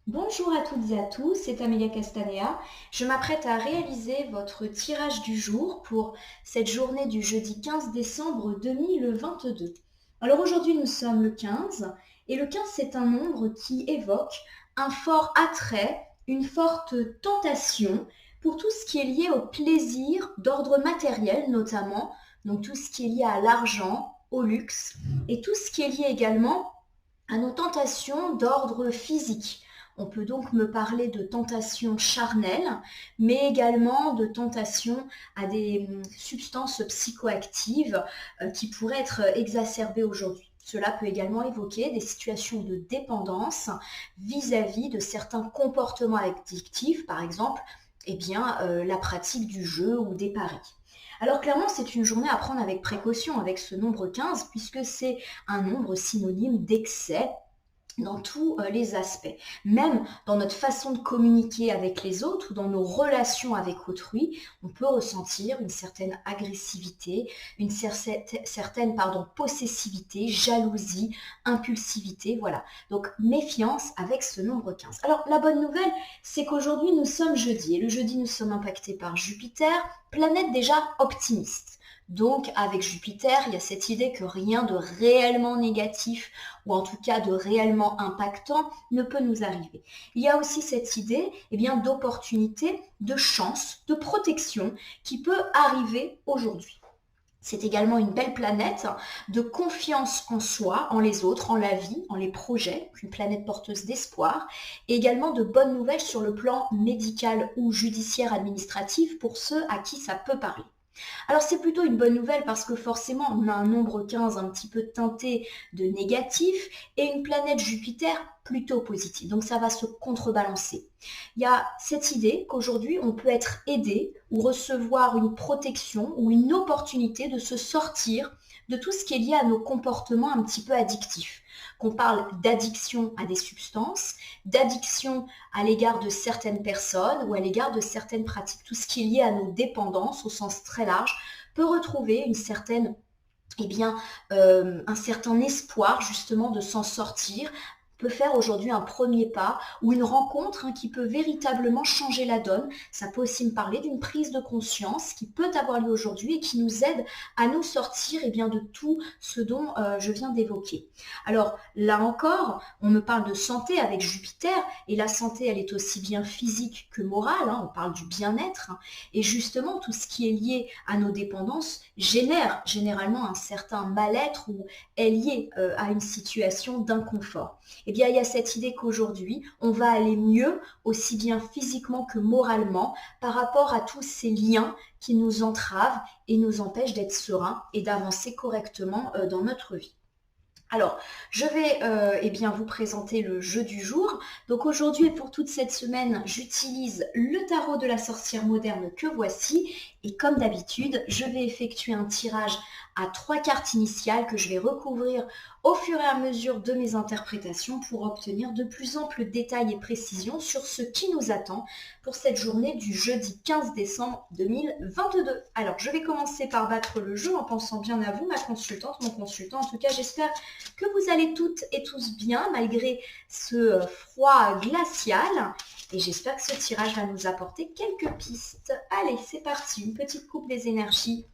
Bonjour à toutes et à tous, c'est Amelia Castanea. Je m'apprête à réaliser votre tirage du jour pour cette journée du jeudi 15 décembre 2022. Alors aujourd'hui nous sommes le 15 et le 15 c'est un nombre qui évoque un fort attrait, une forte tentation pour tout ce qui est lié au plaisir d'ordre matériel notamment, donc tout ce qui est lié à l'argent, au luxe et tout ce qui est lié également à nos tentations d'ordre physique. On peut donc me parler de tentations charnelles, mais également de tentations à des substances psychoactives qui pourraient être exacerbées aujourd'hui. Cela peut également évoquer des situations de dépendance vis-à-vis de certains comportements addictifs, par exemple la pratique du jeu ou des paris. Alors clairement, c'est une journée à prendre avec précaution avec ce nombre 15, puisque c'est un nombre synonyme d'excès dans tous les aspects. Même dans notre façon de communiquer avec les autres ou dans nos relations avec autrui, on peut ressentir une certaine agressivité, une certaine possessivité, jalousie, impulsivité, voilà. Donc méfiance avec ce nombre 15. Alors la bonne nouvelle, c'est qu'aujourd'hui nous sommes jeudi et le jeudi nous sommes impactés par Jupiter, planète déjà optimiste. Donc avec Jupiter, il y a cette idée que rien de réellement négatif ou en tout cas de réellement impactant ne peut nous arriver. Il y a aussi cette idée d'opportunité, de chance, de protection qui peut arriver aujourd'hui. C'est également une belle planète de confiance en soi, en les autres, en la vie, en les projets, une planète porteuse d'espoir, et également de bonnes nouvelles sur le plan médical ou judiciaire administratif pour ceux à qui ça peut parler. Alors c'est plutôt une bonne nouvelle parce que forcément on a un nombre 15 un petit peu teinté de négatif et une planète Jupiter plutôt positive. Donc ça va se contrebalancer. Il y a cette idée qu'aujourd'hui on peut être aidé ou recevoir une protection ou une opportunité de se sortir de tout ce qui est lié à nos comportements un petit peu addictifs. Qu'on parle d'addiction à des substances, d'addiction à l'égard de certaines personnes ou à l'égard de certaines pratiques. Tout ce qui est lié à nos dépendances au sens très large peut retrouver une certaine un certain espoir justement de s'en sortir, peut faire aujourd'hui un premier pas ou une rencontre qui peut véritablement changer la donne. Ça peut aussi me parler d'une prise de conscience qui peut avoir lieu aujourd'hui et qui nous aide à nous sortir de tout ce dont je viens d'évoquer. Alors là encore, on me parle de santé avec Jupiter et la santé elle est aussi bien physique que morale, on parle du bien-être et justement tout ce qui est lié à nos dépendances génère généralement un certain mal-être ou est lié à une situation d'inconfort. Eh bien, il y a cette idée qu'aujourd'hui, on va aller mieux, aussi bien physiquement que moralement, par rapport à tous ces liens qui nous entravent et nous empêchent d'être sereins et d'avancer correctement dans notre vie. Alors, je vais vous présenter le jeu du jour. Donc aujourd'hui et pour toute cette semaine, j'utilise le tarot de la sorcière moderne que voici. Et comme d'habitude, je vais effectuer un tirage à 3 cartes initiales que je vais recouvrir au fur et à mesure de mes interprétations pour obtenir de plus amples détails et précisions sur ce qui nous attend pour cette journée du jeudi 15 décembre 2022. Alors, je vais commencer par battre le jeu en pensant bien à vous, ma consultante, mon consultant. En tout cas, j'espère que vous allez toutes et tous bien malgré ce froid glacial. Et j'espère que ce tirage va nous apporter quelques pistes. Allez, c'est parti, une petite coupe des énergies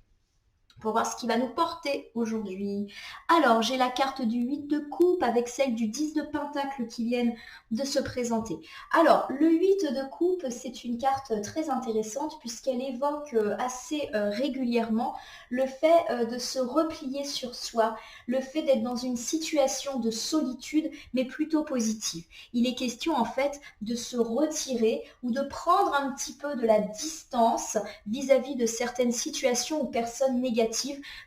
pour voir ce qui va nous porter aujourd'hui. Alors, j'ai la carte du 8 de coupe avec celle du 10 de pentacle qui viennent de se présenter. Alors, le 8 de coupe, c'est une carte très intéressante puisqu'elle évoque assez régulièrement le fait de se replier sur soi, le fait d'être dans une situation de solitude, mais plutôt positive. Il est question en fait de se retirer ou de prendre un petit peu de la distance vis-à-vis de certaines situations ou personnes négatives,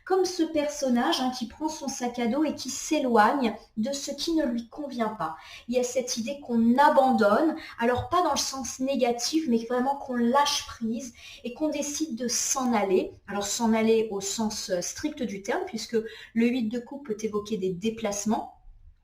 comme ce personnage qui prend son sac à dos et qui s'éloigne de ce qui ne lui convient pas. Il y a cette idée qu'on abandonne, alors pas dans le sens négatif, mais vraiment qu'on lâche prise et qu'on décide de s'en aller. Alors s'en aller au sens strict du terme, puisque le 8 de coupe peut évoquer des déplacements,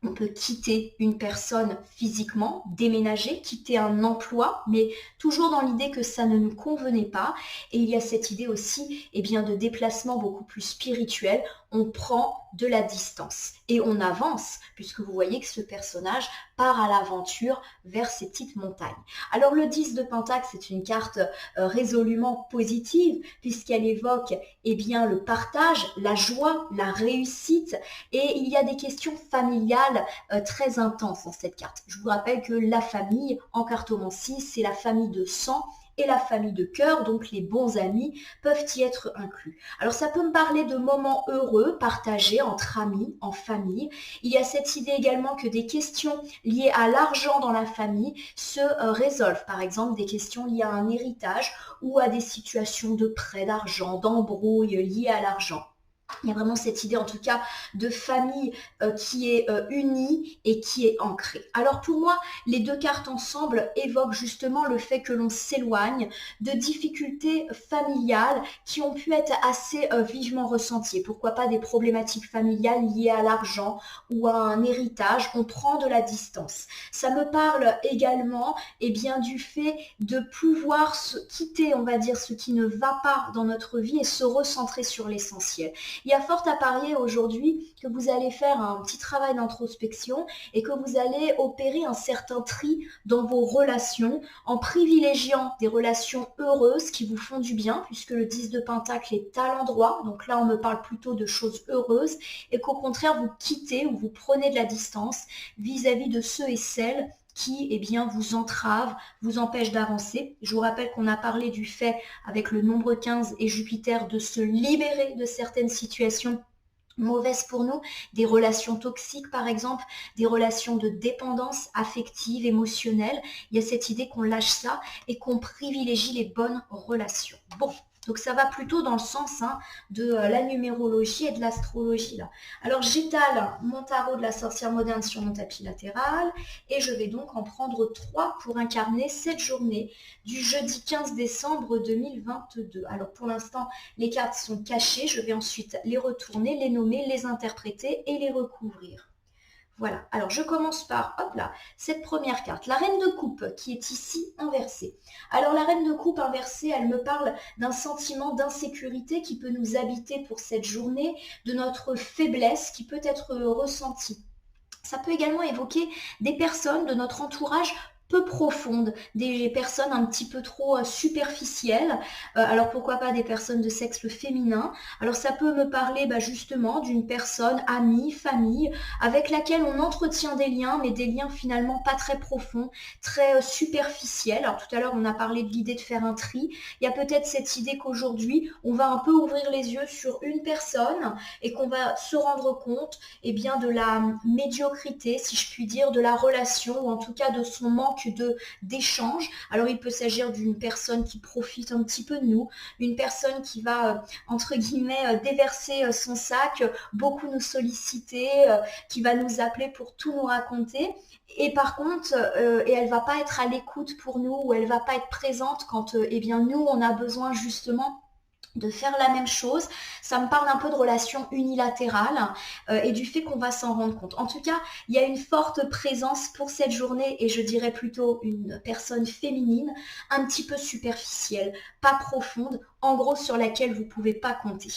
On peut quitter une personne physiquement, déménager, quitter un emploi, mais toujours dans l'idée que ça ne nous convenait pas. Et il y a cette idée aussi de déplacement beaucoup plus spirituel. On prend de la distance et on avance, puisque vous voyez que ce personnage part à l'aventure vers ces petites montagnes. Alors le 10 de Pentacle, c'est une carte résolument positive, puisqu'elle évoque le partage, la joie, la réussite, et il y a des questions familiales très intenses dans cette carte. Je vous rappelle que la famille en cartomancie, c'est la famille de sang et la famille de cœur, donc les bons amis peuvent y être inclus. Alors ça peut me parler de moments heureux partagés entre amis, en famille. Il y a cette idée également que des questions liées à l'argent dans la famille se résolvent. Par exemple, des questions liées à un héritage ou à des situations de prêt d'argent, d'embrouille liées à l'argent. Il y a vraiment cette idée en tout cas de famille qui est unie et qui est ancrée. Alors pour moi, les deux cartes ensemble évoquent justement le fait que l'on s'éloigne de difficultés familiales qui ont pu être assez vivement ressenties. Pourquoi pas des problématiques familiales liées à l'argent ou à un héritage, on prend de la distance. Ça me parle également du fait de pouvoir se quitter, on va dire, ce qui ne va pas dans notre vie et se recentrer sur l'essentiel. Il y a fort à parier aujourd'hui que vous allez faire un petit travail d'introspection et que vous allez opérer un certain tri dans vos relations en privilégiant des relations heureuses qui vous font du bien, puisque le 10 de Pentacle est à l'endroit, donc là on me parle plutôt de choses heureuses, et qu'au contraire vous quittez ou vous prenez de la distance vis-à-vis de ceux et celles qui vous entravent, vous empêchent d'avancer. Je vous rappelle qu'on a parlé du fait, avec le nombre 15 et Jupiter, de se libérer de certaines situations mauvaises pour nous, des relations toxiques par exemple, des relations de dépendance affective, émotionnelle. Il y a cette idée qu'on lâche ça et qu'on privilégie les bonnes relations. Bon. Donc ça va plutôt dans le sens de la numérologie et de l'astrologie là. Alors j'étale mon tarot de la sorcière moderne sur mon tapis latéral et je vais donc en prendre 3 pour incarner cette journée du jeudi 15 décembre 2022. Alors pour l'instant, les cartes sont cachées, je vais ensuite les retourner, les nommer, les interpréter et les recouvrir. Voilà, alors je commence par, hop là, cette première carte, la reine de coupe qui est ici inversée. Alors la reine de coupe inversée, elle me parle d'un sentiment d'insécurité qui peut nous habiter pour cette journée, de notre faiblesse qui peut être ressentie. Ça peut également évoquer des personnes de notre entourage peu profondes, des personnes un petit peu trop superficielles. Alors pourquoi pas des personnes de sexe féminin. Alors ça peut me parler justement d'une personne, amie, famille, avec laquelle on entretient des liens, mais des liens finalement pas très profonds, très superficiels. Alors tout à l'heure on a parlé de l'idée de faire un tri. Il y a peut-être cette idée qu'aujourd'hui on va un peu ouvrir les yeux sur une personne et qu'on va se rendre compte de la médiocrité, si je puis dire, de la relation, ou en tout cas de son manque d'échange. Alors il peut s'agir d'une personne qui profite un petit peu de nous, une personne qui va, entre guillemets, déverser son sac, beaucoup nous solliciter, qui va nous appeler pour tout nous raconter. Et par contre, et elle va pas être à l'écoute pour nous, ou elle va pas être présente quand nous, on a besoin justement de faire la même chose. Ça me parle un peu de relation unilatérale et du fait qu'on va s'en rendre compte. En tout cas, il y a une forte présence pour cette journée et je dirais plutôt une personne féminine, un petit peu superficielle, pas profonde, en gros sur laquelle vous ne pouvez pas compter.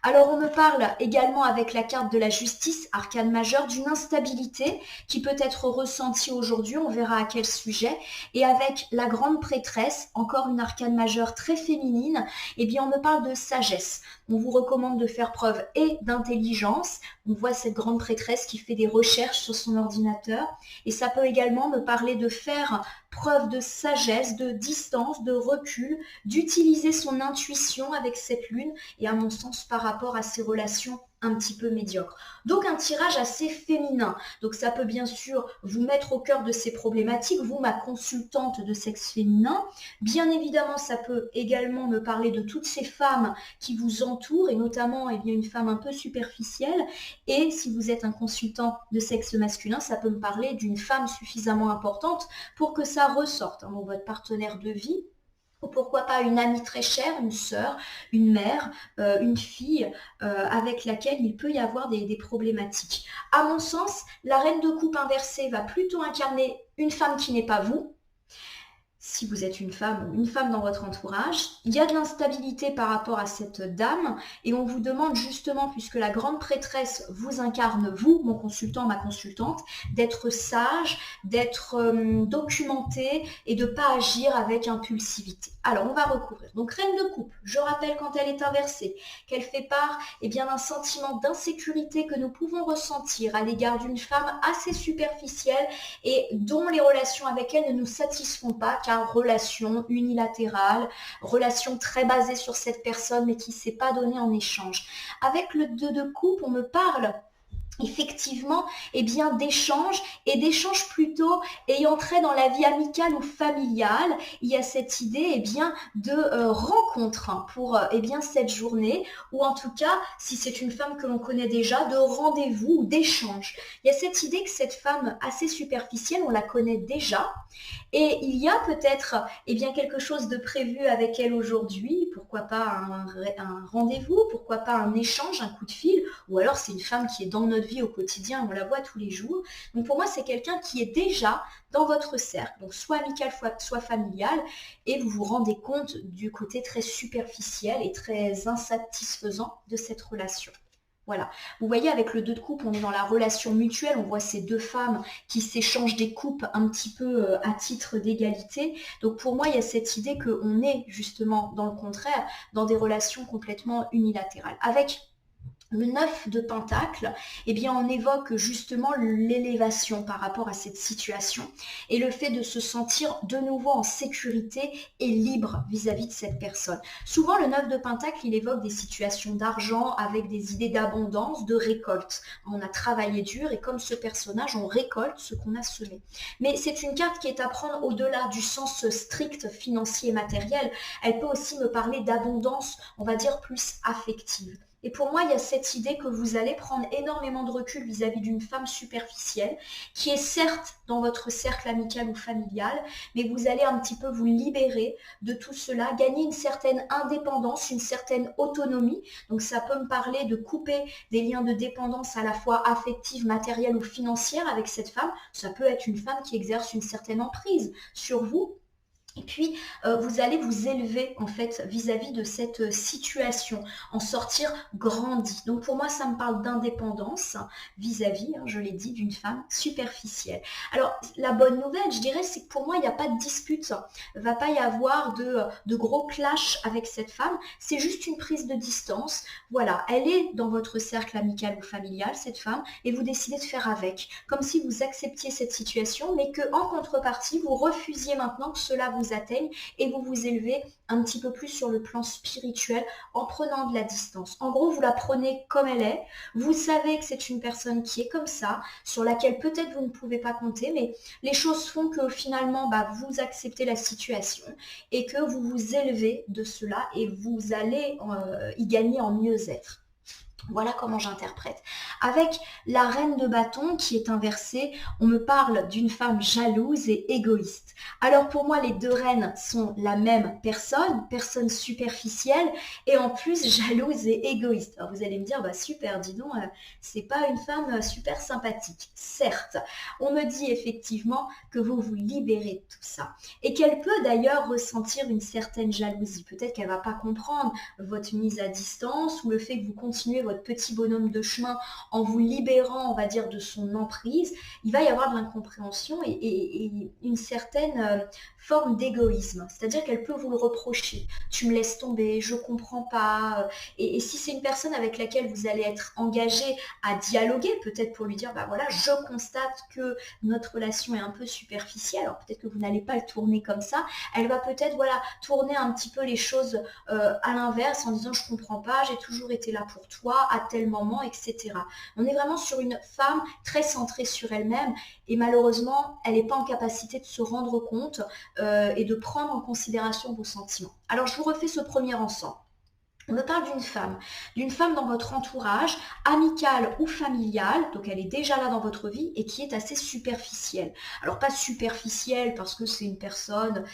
Alors on me parle également avec la carte de la justice, arcane majeure, d'une instabilité qui peut être ressentie aujourd'hui, on verra à quel sujet, et avec la grande prêtresse, encore une arcane majeure très féminine, on me parle de sagesse. On vous recommande de faire preuve et d'intelligence. On voit cette grande prêtresse qui fait des recherches sur son ordinateur, et ça peut également me parler de faire preuve de sagesse, de distance, de recul, d'utiliser son intuition avec cette lune et à mon sens par rapport à ses relations un petit peu médiocres. Donc un tirage assez féminin. Donc ça peut bien sûr vous mettre au cœur de ces problématiques, vous ma consultante de sexe féminin. Bien évidemment, ça peut également me parler de toutes ces femmes qui vous entourent et notamment une femme un peu superficielle. Et si vous êtes un consultant de sexe masculin, ça peut me parler d'une femme suffisamment importante pour que ça ressorte dans votre partenaire de vie. ou pourquoi pas une amie très chère, une sœur, une mère, une fille avec laquelle il peut y avoir des problématiques. À mon sens, la reine de coupe inversée va plutôt incarner une femme qui n'est pas vous, si vous êtes une femme ou une femme dans votre entourage, il y a de l'instabilité par rapport à cette dame et on vous demande justement, puisque la grande prêtresse vous incarne, vous, mon consultant, ma consultante, d'être sage, d'être documenté et de ne pas agir avec impulsivité. Alors, on va recouvrir. Donc, reine de coupe, je rappelle quand elle est inversée, qu'elle fait part bien, d'un sentiment d'insécurité que nous pouvons ressentir à l'égard d'une femme assez superficielle et dont les relations avec elle ne nous satisfont pas, car relation unilatérale, relation très basée sur cette personne mais qui ne s'est pas donnée en échange. Avec le 2 de coupe, on me parle effectivement bien d'échanges et d'échanges plutôt ayant trait dans la vie amicale ou familiale. Il y a cette idée bien de rencontre pour bien cette journée, ou en tout cas si c'est une femme que l'on connaît déjà, de rendez-vous ou d'échange. Il y a cette idée que cette femme assez superficielle, on la connaît déjà et il y a peut-être bien quelque chose de prévu avec elle aujourd'hui, pourquoi pas un rendez-vous, pourquoi pas un échange, un coup de fil, ou alors c'est une femme qui est dans notre vie au quotidien, on la voit tous les jours. Donc pour moi, c'est quelqu'un qui est déjà dans votre cercle, donc soit amical, soit familial, et vous vous rendez compte du côté très superficiel et très insatisfaisant de cette relation. Voilà. Vous voyez, avec le 2 de coupe, on est dans la relation mutuelle. On voit ces deux femmes qui s'échangent des coupes un petit peu à titre d'égalité. Donc pour moi, il y a cette idée qu'on est justement dans le contraire, dans des relations complètement unilatérales. Avec le 9 de Pentacle, on évoque justement l'élévation par rapport à cette situation et le fait de se sentir de nouveau en sécurité et libre vis-à-vis de cette personne. Souvent, le 9 de Pentacle, il évoque des situations d'argent avec des idées d'abondance, de récolte. On a travaillé dur et comme ce personnage, on récolte ce qu'on a semé. Mais c'est une carte qui est à prendre au-delà du sens strict financier et matériel. Elle peut aussi me parler d'abondance, on va dire plus affective. Et pour moi, il y a cette idée que vous allez prendre énormément de recul vis-à-vis d'une femme superficielle, qui est certes dans votre cercle amical ou familial, mais vous allez un petit peu vous libérer de tout cela, gagner une certaine indépendance, une certaine autonomie. Donc ça peut me parler de couper des liens de dépendance à la fois affective, matérielle ou financière avec cette femme. Ça peut être une femme qui exerce une certaine emprise sur vous. Et puis, vous allez vous élever en fait vis-à-vis de cette situation, en sortir grandi. Donc pour moi, ça me parle d'indépendance vis-à-vis, je l'ai dit, d'une femme superficielle. Alors, la bonne nouvelle, je dirais, c'est que pour moi, il n'y a pas de dispute. Il ne va pas y avoir de gros clash avec cette femme. C'est juste une prise de distance. Voilà, elle est dans votre cercle amical ou familial, cette femme, et vous décidez de faire avec. Comme si vous acceptiez cette situation, mais qu'en contrepartie, vous refusiez maintenant que cela vous atteigne et vous vous élevez un petit peu plus sur le plan spirituel en prenant de la distance. En gros, vous la prenez comme elle est, vous savez que c'est une personne qui est comme ça, sur laquelle peut-être vous ne pouvez pas compter, mais les choses font que finalement, vous acceptez la situation et que vous vous élevez de cela et vous allez y gagner en mieux-être. Voilà comment j'interprète. Avec la reine de bâton qui est inversée, on me parle d'une femme jalouse et égoïste. Alors pour moi, les deux reines sont la même personne superficielle et en plus jalouse et égoïste. Alors vous allez me dire, super, dis donc, c'est pas une femme super sympathique. Certes, on me dit effectivement que vous vous libérez de tout ça et qu'elle peut d'ailleurs ressentir une certaine jalousie. Peut-être qu'elle va pas comprendre votre mise à distance ou le fait que vous continuez votre petit bonhomme de chemin en vous libérant, on va dire, de son emprise. Il va y avoir de l'incompréhension et une certaine forme d'égoïsme. C'est-à-dire qu'elle peut vous le reprocher. Tu me laisses tomber, je comprends pas. Et si c'est une personne avec laquelle vous allez être engagé à dialoguer, peut-être pour lui dire, voilà, je constate que notre relation est un peu superficielle. Alors peut-être que vous n'allez pas le tourner comme ça. Elle va peut-être, tourner un petit peu les choses à l'inverse en disant, je comprends pas, j'ai toujours été là pour toi à tel moment, etc. On est vraiment sur une femme très centrée sur elle-même et malheureusement, elle n'est pas en capacité de se rendre compte et de prendre en considération vos sentiments. Alors, je vous refais ce premier ensemble. On me parle d'une femme dans votre entourage, amicale ou familiale, donc elle est déjà là dans votre vie et qui est assez superficielle. Alors pas superficielle parce que c'est une personne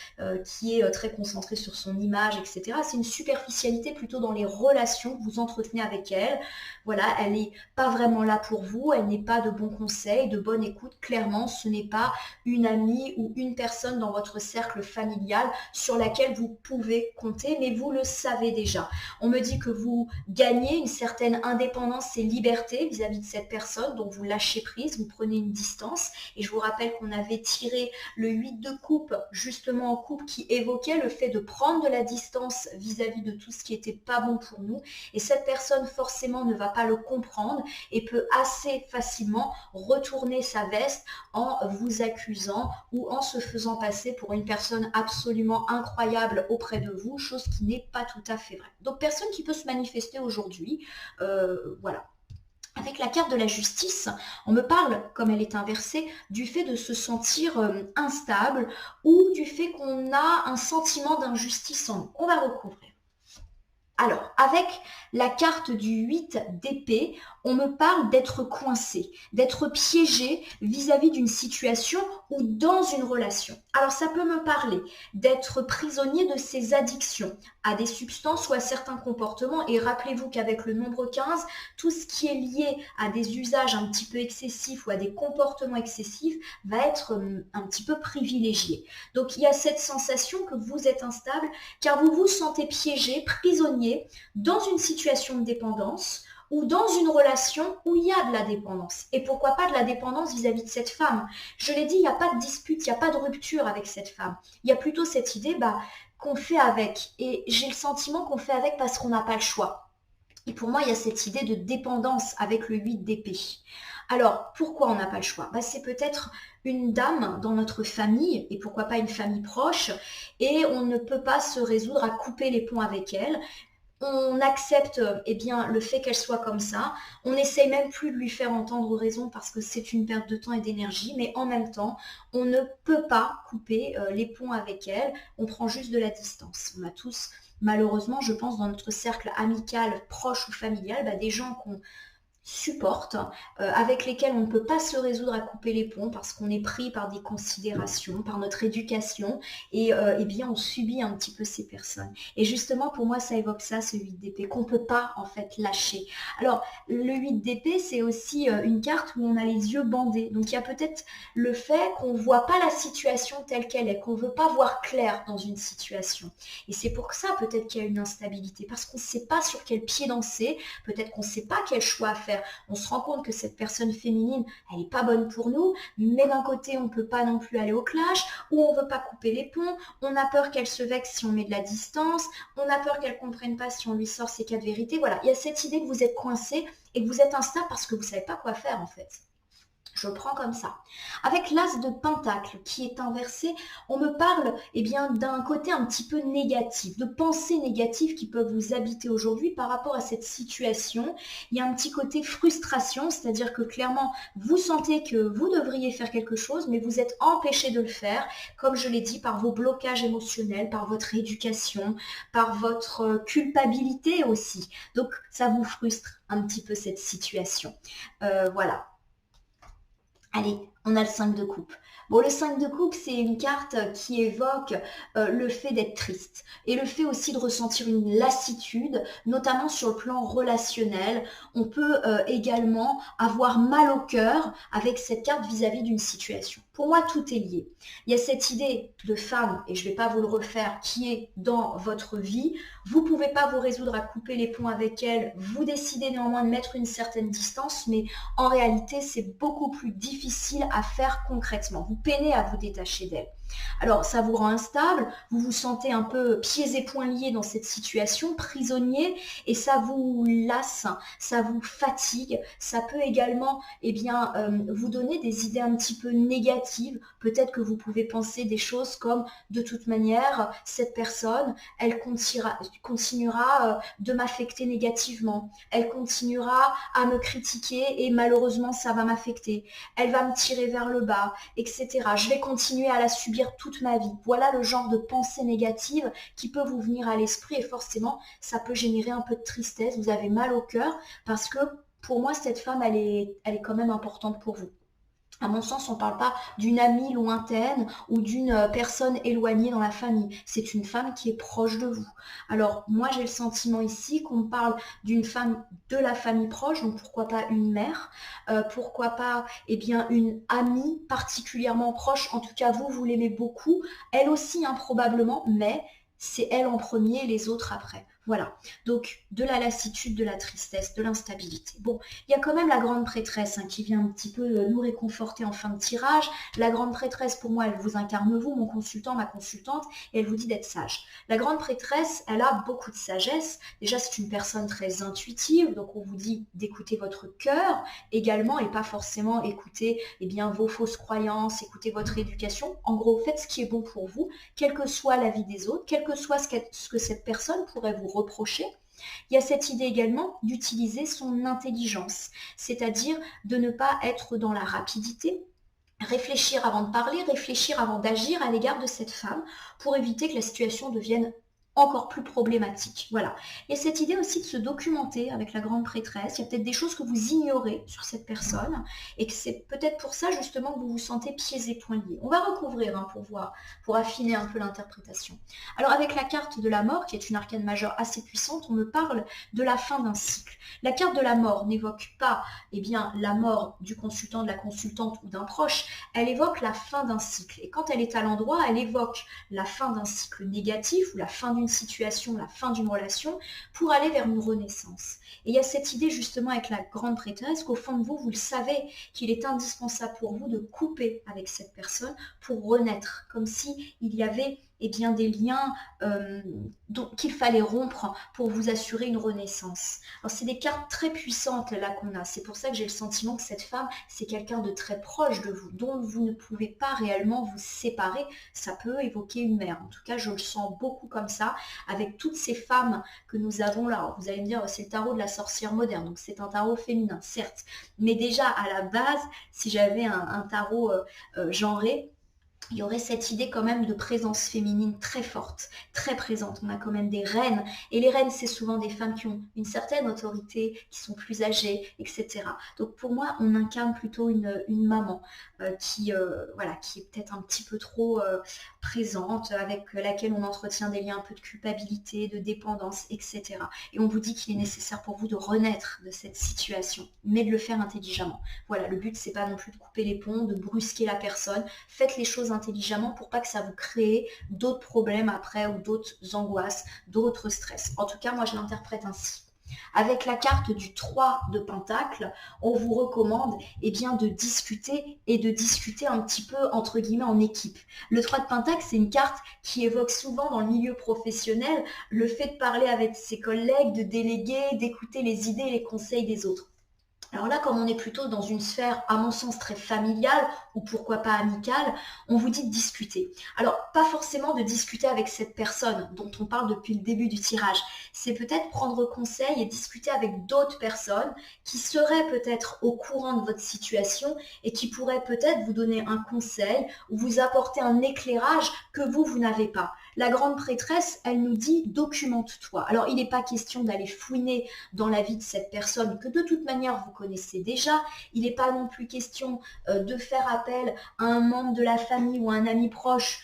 qui est très concentrée sur son image, etc. C'est une superficialité plutôt dans les relations que vous entretenez avec elle. Voilà, elle n'est pas vraiment là pour vous, elle n'est pas de bons conseils, de bonne écoute. Clairement, ce n'est pas une amie ou une personne dans votre cercle familial sur laquelle vous pouvez compter, mais vous le savez déjà. On me dit que vous gagnez une certaine indépendance et liberté vis-à-vis de cette personne, donc vous lâchez prise, vous prenez une distance. Et je vous rappelle qu'on avait tiré le 8 de coupe, justement en coupe, qui évoquait le fait de prendre de la distance vis-à-vis de tout ce qui n'était pas bon pour nous. Et cette personne, forcément, ne va pas le comprendre et peut assez facilement retourner sa veste en vous accusant ou en se faisant passer pour une personne absolument incroyable auprès de vous, chose qui n'est pas tout à fait vraie. Donc personne qui peut se manifester aujourd'hui, voilà. Avec la carte de la justice, on me parle, comme elle est inversée, du fait de se sentir instable ou du fait qu'on a un sentiment d'injustice en nous. On va recouvrir. Alors, avec la carte du 8 d'épée, on me parle d'être coincé, d'être piégé vis-à-vis d'une situation ou dans une relation. Alors, ça peut me parler d'être prisonnier de ses addictions à des substances ou à certains comportements. Et rappelez-vous qu'avec le nombre 15, tout ce qui est lié à des usages un petit peu excessifs ou à des comportements excessifs va être un petit peu privilégié. Donc, il y a cette sensation que vous êtes instable car vous vous sentez piégé, prisonnier dans une situation de dépendance ou dans une relation où il y a de la dépendance. Et pourquoi pas de la dépendance vis-à-vis de cette femme. Je l'ai dit, il n'y a pas de dispute, il n'y a pas de rupture avec cette femme. Il y a plutôt cette idée qu'on fait avec. Et j'ai le sentiment qu'on fait avec parce qu'on n'a pas le choix. Et pour moi, il y a cette idée de dépendance avec le 8 d'épée. Alors, pourquoi on n'a pas le choix? C'est peut-être une dame dans notre famille, et pourquoi pas une famille proche, et on ne peut pas se résoudre à couper les ponts avec elle. On accepte le fait qu'elle soit comme ça. On n'essaye même plus de lui faire entendre raison parce que c'est une perte de temps et d'énergie, mais en même temps, on ne peut pas couper les ponts avec elle. On prend juste de la distance. On a tous, malheureusement, je pense, dans notre cercle amical, proche ou familial, des gens qu'on supportent, avec lesquels on ne peut pas se résoudre à couper les ponts parce qu'on est pris par des considérations, par notre éducation et on subit un petit peu ces personnes. Et justement pour moi ça évoque ça, ce 8 d'épée, qu'on ne peut pas en fait lâcher. Alors le 8 d'épée c'est aussi une carte où on a les yeux bandés, donc il y a peut-être le fait qu'on ne voit pas la situation telle qu'elle est, qu'on ne veut pas voir clair dans une situation. Et c'est pour ça peut-être qu'il y a une instabilité, parce qu'on ne sait pas sur quel pied danser, peut-être qu'on ne sait pas quel choix faire. On se rend compte que cette personne féminine, elle n'est pas bonne pour nous, mais d'un côté, on ne peut pas non plus aller au clash, ou on ne veut pas couper les ponts, on a peur qu'elle se vexe si on met de la distance, on a peur qu'elle ne comprenne pas si on lui sort ses quatre vérités. Voilà, il y a cette idée que vous êtes coincé et que vous êtes instable parce que vous ne savez pas quoi faire en fait. Je prends comme ça. Avec l'as de pentacle qui est inversé, on me parle d'un côté un petit peu négatif, de pensées négatives qui peuvent vous habiter aujourd'hui par rapport à cette situation. Il y a un petit côté frustration, c'est-à-dire que clairement, vous sentez que vous devriez faire quelque chose, mais vous êtes empêché de le faire, comme je l'ai dit, par vos blocages émotionnels, par votre éducation, par votre culpabilité aussi. Donc, ça vous frustre un petit peu cette situation. Voilà. Allez, on a le 5 de coupe. Bon, le 5 de coupe, c'est une carte qui évoque le fait d'être triste et le fait aussi de ressentir une lassitude, notamment sur le plan relationnel. On peut également avoir mal au cœur avec cette carte vis-à-vis d'une situation. Pour moi, tout est lié. Il y a cette idée de femme, et je ne vais pas vous le refaire, qui est dans votre vie. Vous ne pouvez pas vous résoudre à couper les ponts avec elle. Vous décidez néanmoins de mettre une certaine distance, mais en réalité, c'est beaucoup plus difficile à faire concrètement. Vous peinez à vous détacher d'elle. Alors, ça vous rend instable, vous vous sentez un peu pieds et poings liés dans cette situation, prisonnier, et ça vous lasse, ça vous fatigue. Ça peut également vous donner des idées un petit peu négatives. Peut-être que vous pouvez penser des choses comme, de toute manière, cette personne, elle continuera de m'affecter négativement. Elle continuera à me critiquer et malheureusement, ça va m'affecter. Elle va me tirer tirer vers le bas, etc. Je vais continuer à la subir toute ma vie. Voilà le genre de pensée négative qui peut vous venir à l'esprit et forcément, ça peut générer un peu de tristesse. Vous avez mal au cœur parce que pour moi, cette femme, elle est quand même importante pour vous. À mon sens, on ne parle pas d'une amie lointaine ou d'une personne éloignée dans la famille. C'est une femme qui est proche de vous. Alors, moi, j'ai le sentiment ici qu'on me parle d'une femme de la famille proche, donc pourquoi pas une mère, pourquoi pas eh bien, une amie particulièrement proche. En tout cas, vous l'aimez beaucoup. Elle aussi, hein, probablement, mais c'est elle en premier et les autres après. Voilà. Donc, de la lassitude, de la tristesse, de l'instabilité. Bon, il y a quand même la grande prêtresse qui vient un petit peu nous réconforter en fin de tirage. La grande prêtresse, pour moi, elle vous incarne vous, mon consultant, ma consultante, et elle vous dit d'être sage. La grande prêtresse, elle a beaucoup de sagesse. Déjà, c'est une personne très intuitive, donc on vous dit d'écouter votre cœur également et pas forcément écouter vos fausses croyances, écouter votre éducation. En gros, faites ce qui est bon pour vous, quelle que soit la vie des autres, quel que soit ce que cette personne pourrait vous reprocher. Il y a cette idée également d'utiliser son intelligence, c'est-à-dire de ne pas être dans la rapidité, réfléchir avant de parler, réfléchir avant d'agir à l'égard de cette femme pour éviter que la situation devienne encore plus problématique. Voilà. Il y a cette idée aussi de se documenter avec la grande prêtresse. Il y a peut-être des choses que vous ignorez sur cette personne et que c'est peut-être pour ça justement que vous vous sentez pieds et poings liés. On va recouvrir pour voir, pour affiner un peu l'interprétation. Alors avec la carte de la mort, qui est une arcane majeure assez puissante, on me parle de la fin d'un cycle. La carte de la mort n'évoque pas la mort du consultant, de la consultante ou d'un proche, elle évoque la fin d'un cycle. Et quand elle est à l'endroit, elle évoque la fin d'un cycle négatif ou la fin d'une situation, la fin d'une relation, pour aller vers une renaissance. Et il y a cette idée justement avec la grande prêtresse qu'au fond de vous, vous le savez, qu'il est indispensable pour vous de couper avec cette personne pour renaître, comme si il y avait des liens qu'il fallait rompre pour vous assurer une renaissance. Alors c'est des cartes très puissantes là qu'on a, c'est pour ça que j'ai le sentiment que cette femme, c'est quelqu'un de très proche de vous, dont vous ne pouvez pas réellement vous séparer. Ça peut évoquer une mère, en tout cas je le sens beaucoup comme ça, avec toutes ces femmes que nous avons là. Alors, vous allez me dire, c'est le tarot de la sorcière moderne, donc c'est un tarot féminin, certes, mais déjà à la base, si j'avais un tarot genré, il y aurait cette idée quand même de présence féminine très forte, très présente. On a quand même des reines. Et les reines, c'est souvent des femmes qui ont une certaine autorité, qui sont plus âgées, etc. Donc pour moi, on incarne plutôt une maman qui est peut-être un petit peu trop présente, avec laquelle on entretient des liens un peu de culpabilité, de dépendance, etc. Et on vous dit qu'il est nécessaire pour vous de renaître de cette situation, mais de le faire intelligemment. Voilà, le but, c'est pas non plus de couper les ponts, de brusquer la personne. Faites les choses intelligemment pour pas que ça vous crée d'autres problèmes après ou d'autres angoisses, d'autres stress. En tout cas, moi, je l'interprète ainsi. Avec la carte du 3 de Pentacle, on vous recommande de discuter et de discuter un petit peu entre guillemets en équipe. Le 3 de Pentacle, c'est une carte qui évoque souvent dans le milieu professionnel le fait de parler avec ses collègues, de déléguer, d'écouter les idées et les conseils des autres. Alors là, comme on est plutôt dans une sphère, à mon sens, très familiale, ou pourquoi pas amicale, on vous dit de discuter. Alors, pas forcément de discuter avec cette personne dont on parle depuis le début du tirage. C'est peut-être prendre conseil et discuter avec d'autres personnes qui seraient peut-être au courant de votre situation et qui pourraient peut-être vous donner un conseil ou vous apporter un éclairage que vous n'avez pas. La grande prêtresse, elle nous dit « documente-toi ». Alors, il n'est pas question d'aller fouiner dans la vie de cette personne que de toute manière vous connaissez déjà. Il n'est pas non plus question de faire appel à un membre de la famille ou à un ami proche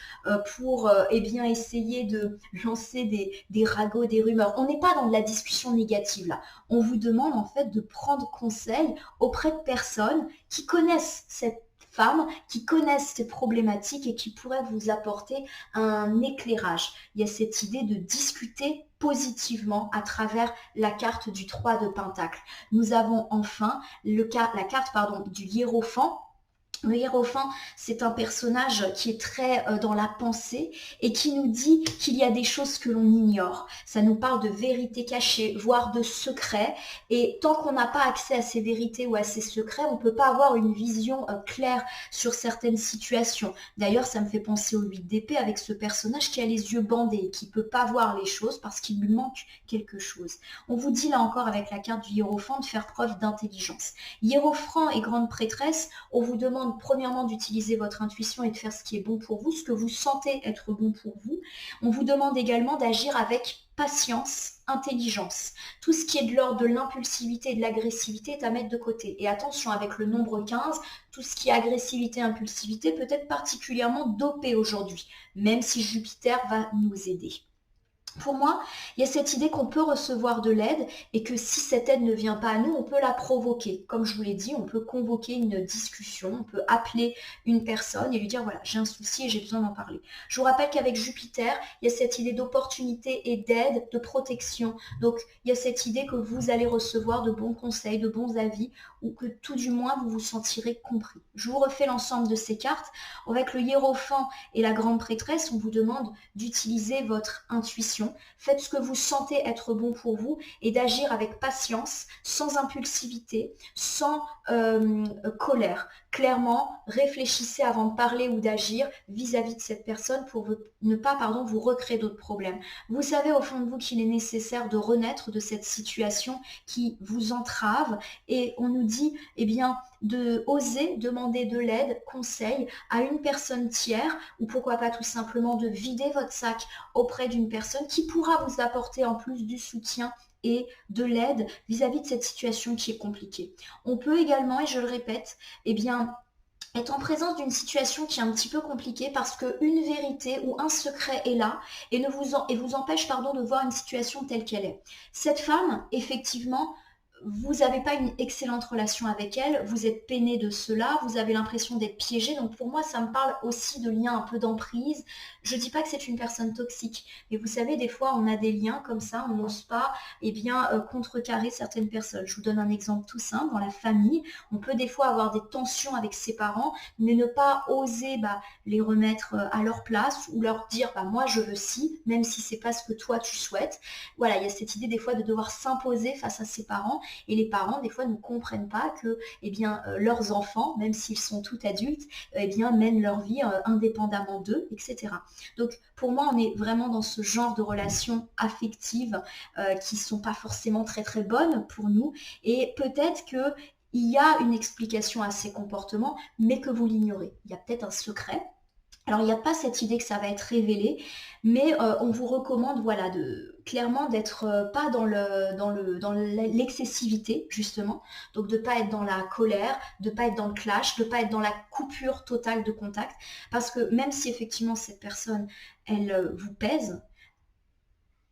pour essayer de lancer des ragots, des rumeurs. On n'est pas dans de la discussion négative là. On vous demande en fait de prendre conseil auprès de personnes qui connaissent cette femmes qui connaissent ces problématiques et qui pourraient vous apporter un éclairage. Il y a cette idée de discuter positivement à travers la carte du 3 de Pentacle. Nous avons enfin la carte du hiérophant. Le hiérophant, c'est un personnage qui est très dans la pensée et qui nous dit qu'il y a des choses que l'on ignore. Ça nous parle de vérités cachées, voire de secrets. Et tant qu'on n'a pas accès à ces vérités ou à ces secrets, on ne peut pas avoir une vision claire sur certaines situations. D'ailleurs, ça me fait penser au 8 d'épée avec ce personnage qui a les yeux bandés et qui ne peut pas voir les choses parce qu'il lui manque quelque chose. On vous dit là encore avec la carte du hiérophant de faire preuve d'intelligence. Hiérophant et grande prêtresse, on vous demande demande premièrement d'utiliser votre intuition et de faire ce qui est bon pour vous, ce que vous sentez être bon pour vous. On vous demande également d'agir avec patience, intelligence. Tout ce qui est de l'ordre de l'impulsivité et de l'agressivité est à mettre de côté. Et attention, avec le nombre 15, tout ce qui est agressivité, impulsivité peut être particulièrement dopé aujourd'hui, même si Jupiter va nous aider. Pour moi, il y a cette idée qu'on peut recevoir de l'aide et que si cette aide ne vient pas à nous, on peut la provoquer. Comme je vous l'ai dit, on peut convoquer une discussion, on peut appeler une personne et lui dire voilà, j'ai un souci et j'ai besoin d'en parler. Je vous rappelle qu'avec Jupiter, il y a cette idée d'opportunité et d'aide, de protection. Donc, il y a cette idée que vous allez recevoir de bons conseils, de bons avis ou que tout du moins, vous vous sentirez compris. Je vous refais l'ensemble de ces cartes. Avec le hiérophant et la grande prêtresse, on vous demande d'utiliser votre intuition. Faites ce que vous sentez être bon pour vous et d'agir avec patience, sans impulsivité, sans colère. Clairement, réfléchissez avant de parler ou d'agir vis-à-vis de cette personne pour ne pas vous recréer d'autres problèmes. Vous savez au fond de vous qu'il est nécessaire de renaître de cette situation qui vous entrave et on nous dit de oser demander de l'aide, conseil à une personne tiers ou pourquoi pas tout simplement de vider votre sac auprès d'une personne qui pourra vous apporter en plus du soutien et de l'aide vis-à-vis de cette situation qui est compliquée. On peut également, et je le répète, être en présence d'une situation qui est un petit peu compliquée parce qu'une vérité ou un secret est là et vous empêche de voir une situation telle qu'elle est. Cette femme, effectivement, vous n'avez pas une excellente relation avec elle, vous êtes peiné de cela, vous avez l'impression d'être piégé, donc pour moi ça me parle aussi de liens un peu d'emprise. Je ne dis pas que c'est une personne toxique, mais vous savez des fois on a des liens comme ça, on n'ose pas contrecarrer certaines personnes. Je vous donne un exemple tout simple, dans la famille, on peut des fois avoir des tensions avec ses parents, mais ne pas oser les remettre à leur place ou leur dire moi je veux ci, même si c'est pas ce que toi tu souhaites. Voilà, il y a cette idée des fois de devoir s'imposer face à ses parents. Et les parents, des fois, ne comprennent pas que leurs enfants, même s'ils sont tout adultes, mènent leur vie indépendamment d'eux, etc. Donc, pour moi, on est vraiment dans ce genre de relations affectives qui ne sont pas forcément très, très bonnes pour nous. Et peut-être qu'il y a une explication à ces comportements, mais que vous l'ignorez. Il y a peut-être un secret. Alors, il n'y a pas cette idée que ça va être révélé, mais on vous recommande clairement d'être pas dans l'excessivité, justement. Donc, de ne pas être dans la colère, de ne pas être dans le clash, de ne pas être dans la coupure totale de contact. Parce que même si effectivement cette personne, elle vous pèse,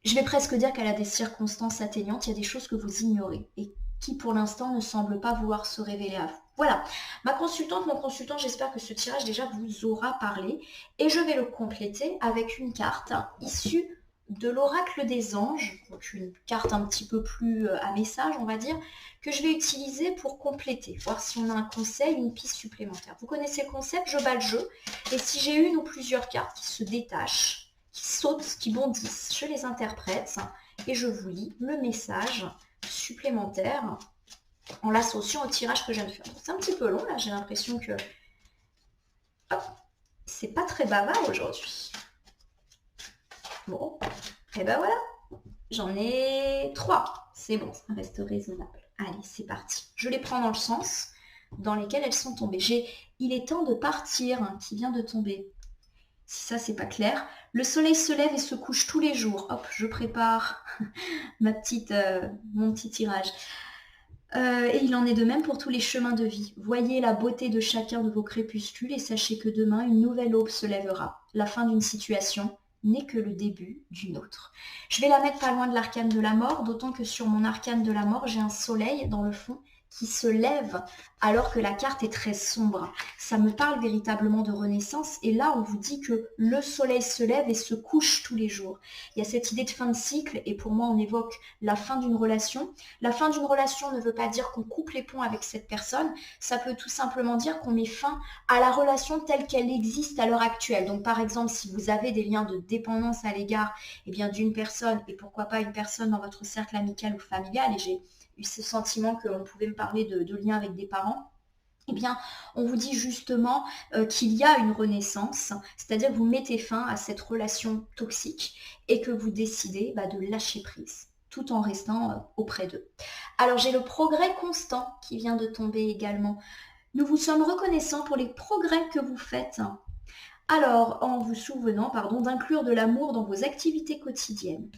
je vais presque dire qu'elle a des circonstances atteignantes, il y a des choses que vous ignorez et qui pour l'instant ne semblent pas vouloir se révéler à vous. Voilà, mon consultant, j'espère que ce tirage déjà vous aura parlé et je vais le compléter avec une carte issue de l'oracle des anges, donc une carte un petit peu plus à message, on va dire, que je vais utiliser pour compléter, voir si on a un conseil, une piste supplémentaire. Vous connaissez le concept, je bats le jeu et si j'ai une ou plusieurs cartes qui se détachent, qui sautent, qui bondissent, je les interprète et je vous lis le message supplémentaire en l'associant au tirage que je viens de faire. C'est un petit peu long là, j'ai l'impression que c'est pas très bavard aujourd'hui. Bon, et ben voilà, j'en ai 3. C'est bon, ça reste raisonnable. Allez, c'est parti. Je les prends dans le sens dans lesquels elles sont tombées. Il est temps de partir qui vient de tomber. Si ça, c'est pas clair. Le soleil se lève et se couche tous les jours. Hop, je prépare mon petit tirage. Et il en est de même pour tous les chemins de vie. Voyez la beauté de chacun de vos crépuscules et sachez que demain, une nouvelle aube se lèvera. La fin d'une situation n'est que le début d'une autre. Je vais la mettre pas loin de l'arcane de la mort, d'autant que sur mon arcane de la mort, j'ai un soleil dans le fond qui se lève alors que la carte est très sombre. Ça me parle véritablement de renaissance et là on vous dit que le soleil se lève et se couche tous les jours. Il y a cette idée de fin de cycle et pour moi on évoque la fin d'une relation. La fin d'une relation ne veut pas dire qu'on coupe les ponts avec cette personne, ça peut tout simplement dire qu'on met fin à la relation telle qu'elle existe à l'heure actuelle. Donc par exemple si vous avez des liens de dépendance à l'égard d'une personne et pourquoi pas une personne dans votre cercle amical ou familial, et j'ai eu ce sentiment qu'on pouvait me parler de liens avec des parents, on vous dit justement qu'il y a une renaissance, c'est-à-dire que vous mettez fin à cette relation toxique et que vous décidez de lâcher prise, tout en restant auprès d'eux. Alors j'ai le progrès constant qui vient de tomber également. Nous vous sommes reconnaissants pour les progrès que vous faites. Alors, en vous souvenant, pardon, d'inclure de l'amour dans vos activités quotidiennes.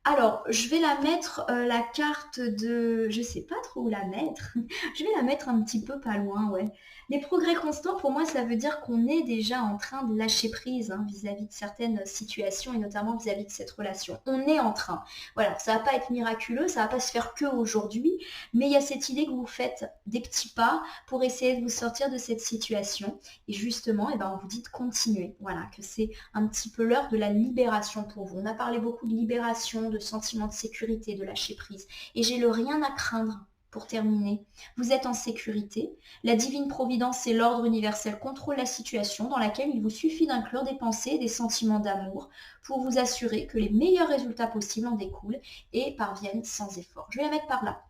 Alors, je vais la mettre, la carte de je sais pas trop où la mettre. Je vais la mettre un petit peu pas loin, ouais. Les progrès constants, pour moi, ça veut dire qu'on est déjà en train de lâcher prise, hein, vis-à-vis de certaines situations et notamment vis-à-vis de cette relation. On est en train. Voilà, ça va pas être miraculeux, ça va pas se faire que aujourd'hui, mais il y a cette idée que vous faites des petits pas pour essayer de vous sortir de cette situation et justement, eh ben, on vous dit de continuer. Voilà, que c'est un petit peu l'heure de la libération pour vous. On a parlé beaucoup de libération, de sentiment de sécurité, de lâcher prise. Et j'ai le rien à craindre pour terminer. Vous êtes en sécurité. La divine providence et l'ordre universel contrôlent la situation dans laquelle il vous suffit d'inclure des pensées et des sentiments d'amour pour vous assurer que les meilleurs résultats possibles en découlent et parviennent sans effort. Je vais la mettre par là.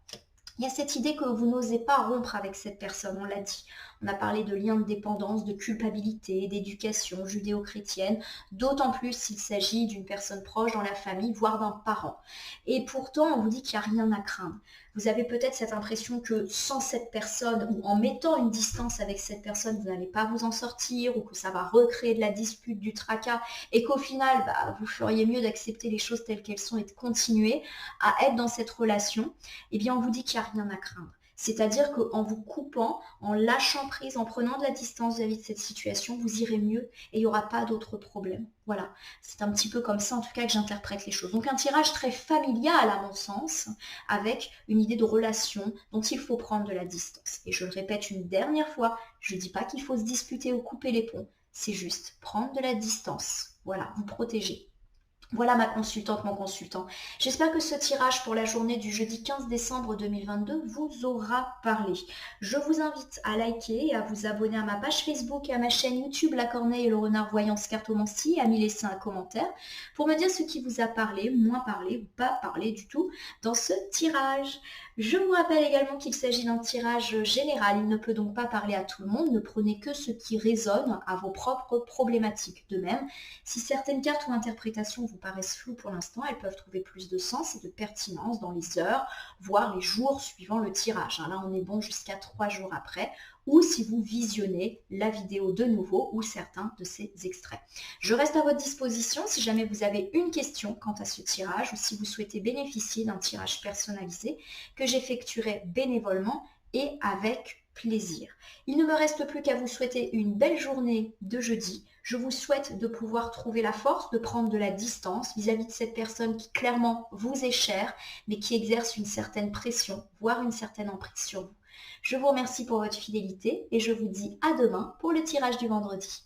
Il y a cette idée que vous n'osez pas rompre avec cette personne, on l'a dit. On a parlé de liens de dépendance, de culpabilité, d'éducation judéo-chrétienne, d'autant plus s'il s'agit d'une personne proche dans la famille, voire d'un parent. Et pourtant, on vous dit qu'il n'y a rien à craindre. Vous avez peut-être cette impression que sans cette personne, ou en mettant une distance avec cette personne, vous n'allez pas vous en sortir, ou que ça va recréer de la dispute, du tracas, et qu'au final, vous feriez mieux d'accepter les choses telles qu'elles sont et de continuer à être dans cette relation. Eh bien, on vous dit qu'il n'y a rien à craindre. C'est-à-dire qu'en vous coupant, en lâchant prise, en prenant de la distance vis-à-vis de cette situation, vous irez mieux et il n'y aura pas d'autres problèmes. Voilà, c'est un petit peu comme ça en tout cas que j'interprète les choses. Donc un tirage très familial à mon sens, avec une idée de relation dont il faut prendre de la distance. Et je le répète une dernière fois, je ne dis pas qu'il faut se disputer ou couper les ponts, c'est juste prendre de la distance. Voilà, vous protéger. Voilà ma consultante, mon consultant. J'espère que ce tirage pour la journée du jeudi 15 décembre 2022 vous aura parlé. Je vous invite à liker et à vous abonner à ma page Facebook et à ma chaîne YouTube La Corneille et le Renard Voyance Cartomancie et à m'y laisser un commentaire pour me dire ce qui vous a parlé, moins parlé ou pas parlé du tout dans ce tirage. Je vous rappelle également qu'il s'agit d'un tirage général. Il ne peut donc pas parler à tout le monde. Ne prenez que ce qui résonne à vos propres problématiques. De même, si certaines cartes ou interprétations vous paraissent floues pour l'instant, elles peuvent trouver plus de sens et de pertinence dans les heures, voire les jours suivant le tirage. Là, on est bon jusqu'à 3 jours après, ou si vous visionnez la vidéo de nouveau ou certains de ces extraits. Je reste à votre disposition si jamais vous avez une question quant à ce tirage ou si vous souhaitez bénéficier d'un tirage personnalisé que j'effectuerai bénévolement et avec plaisir. Il ne me reste plus qu'à vous souhaiter une belle journée de jeudi. Je vous souhaite de pouvoir trouver la force de prendre de la distance vis-à-vis de cette personne qui clairement vous est chère, mais qui exerce une certaine pression, voire une certaine emprise sur vous. Je vous remercie pour votre fidélité et je vous dis à demain pour le tirage du vendredi.